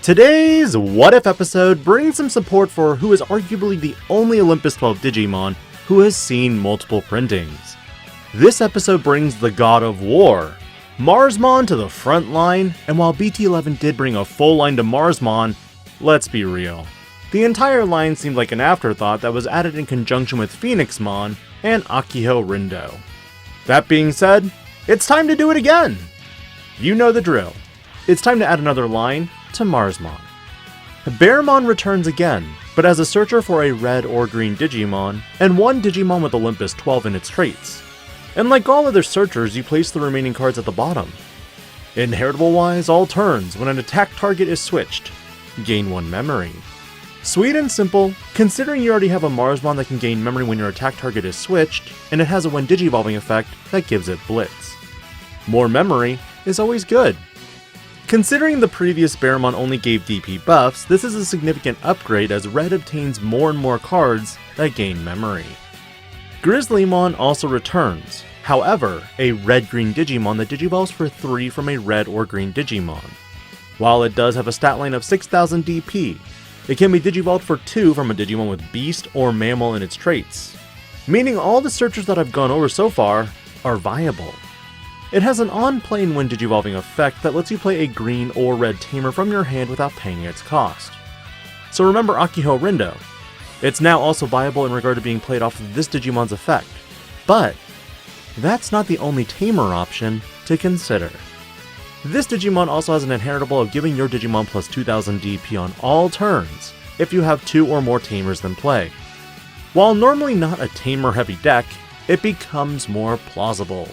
Today's What If episode brings some support for who is arguably the only Olympos XII Digimon who has seen multiple printings. This episode brings the God of War, Marsmon, to the front line, and while BT11 did bring a full line to Marsmon, let's be real. The entire line seemed like an afterthought that was added in conjunction with Phoenixmon and Akiho Rindo. That being said, it's time to do it again! You know the drill. It's time to add another line to Marsmon. Bearmon returns again, but as a searcher for a red or green Digimon, and one Digimon with Olympos XII in its traits. And like all other searchers, you place the remaining cards at the bottom. Inheritable wise, all turns, when an attack target is switched, gain 1 memory. Sweet and simple, considering you already have a Marsmon that can gain memory when your attack target is switched, and it has a when Digivolving effect that gives it Blitz. More memory is always good. Considering the previous Bearmon only gave DP buffs, this is a significant upgrade as Red obtains more and more cards that gain memory. Grizzlymon also returns, however, a red-green Digimon that digivolves for 3 from a red or green Digimon. While it does have a stat line of 6000 DP, it can be digivolved for 2 from a Digimon with Beast or Mammal in its traits, meaning all the searchers that I've gone over so far are viable. It has an on-plane when digivolving effect that lets you play a green or red tamer from your hand without paying its cost. So remember Akiho Rindo. It's now also viable in regard to being played off of this Digimon's effect, but that's not the only tamer option to consider. This Digimon also has an inheritable of giving your Digimon plus 2000 DP on all turns if you have 2 or more tamers in play. While normally not a tamer-heavy deck, it becomes more plausible.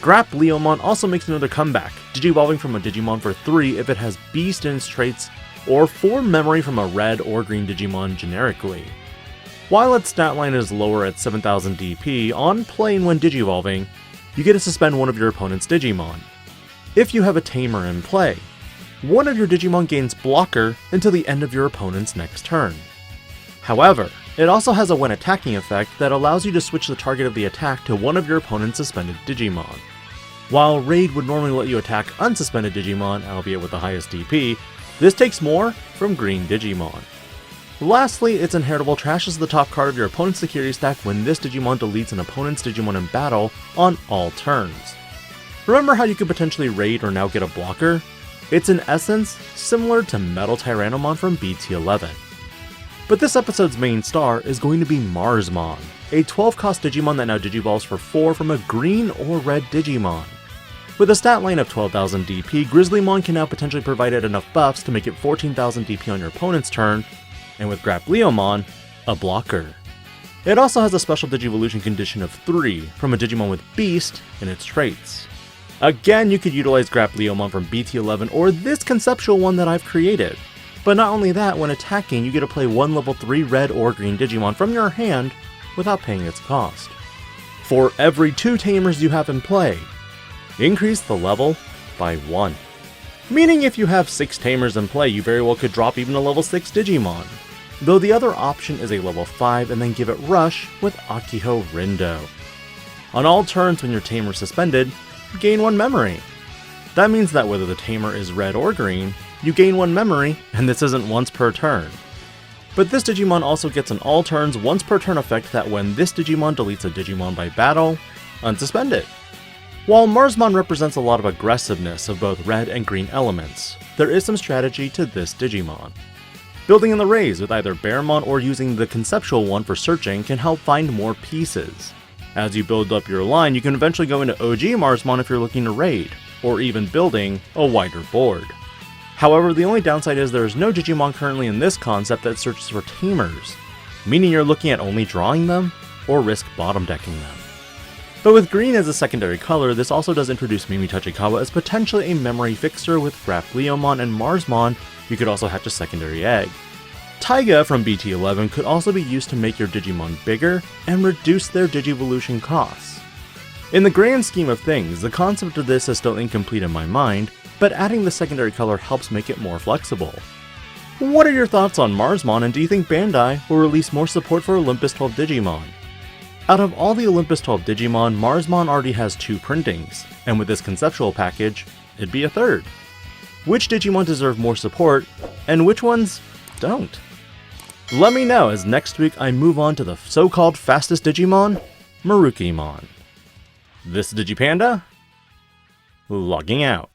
Grapleomon also makes another comeback, digivolving from a Digimon for 3 if it has Beast in its traits, or 4 memory from a red or green Digimon generically. While its stat line is lower at 7000 DP, on plane when digivolving, you get to suspend one of your opponent's Digimon. If you have a tamer in play, one of your Digimon gains blocker until the end of your opponent's next turn. However, it also has a when attacking effect that allows you to switch the target of the attack to one of your opponent's suspended Digimon. While Raid would normally let you attack unsuspended Digimon, albeit with the highest DP, this takes more from green Digimon. Lastly, its inheritable trashes the top card of your opponent's security stack when this Digimon deletes an opponent's Digimon in battle on all turns. Remember how you could potentially raid or now get a blocker? It's in essence similar to Metal Tyrannomon from BT11. But this episode's main star is going to be Marsmon, a 12-cost Digimon that now digivolves for 4 from a green or red Digimon. With a stat line of 12,000 DP, Grizzlymon can now potentially provide it enough buffs to make it 14,000 DP on your opponent's turn, and with Grapleomon, a blocker. It also has a special Digivolution condition of 3 from a Digimon with Beast in its traits. Again, you could utilize Grapleomon from BT11 or this conceptual one that I've created. But not only that, when attacking, you get to play 1 level 3 red or green Digimon from your hand without paying its cost. For every 2 tamers you have in play, increase the level by 1. Meaning if you have 6 tamers in play, you very well could drop even a level 6 Digimon. Though the other option is a level 5 and then give it Rush with Akiho Rindo. On all turns when your tamer is suspended, you gain 1 memory. That means that whether the tamer is red or green, you gain 1 memory, and this isn't once per turn. But this Digimon also gets an all turns once per turn effect that when this Digimon deletes a Digimon by battle, unsuspend it. While Marsmon represents a lot of aggressiveness of both red and green elements, there is some strategy to this Digimon. Building in the rays with either Bearmon or using the conceptual one for searching can help find more pieces. As you build up your line, you can eventually go into OG Marsmon if you're looking to raid, or even building a wider board. However, the only downside is there is no Digimon currently in this concept that searches for tamers, meaning you're looking at only drawing them, or risk bottom decking them. But with green as a secondary color, this also does introduce Mimi Tachikawa as potentially a memory fixer with Grapleomon and Marsmon. You could also hatch a secondary egg. Taiga from BT11 could also be used to make your Digimon bigger and reduce their Digivolution costs. In the grand scheme of things, the concept of this is still incomplete in my mind, but adding the secondary color helps make it more flexible. What are your thoughts on Marsmon, and do you think Bandai will release more support for Olympos XII Digimon? Out of all the Olympos XII Digimon, Marsmon already has 2 printings, and with this conceptual package, it'd be a third. which Digimon deserve more support, and which ones don't? Let me know as next week I move on to the so-called fastest Digimon, Marukimon. This is DigiPanda, logging out.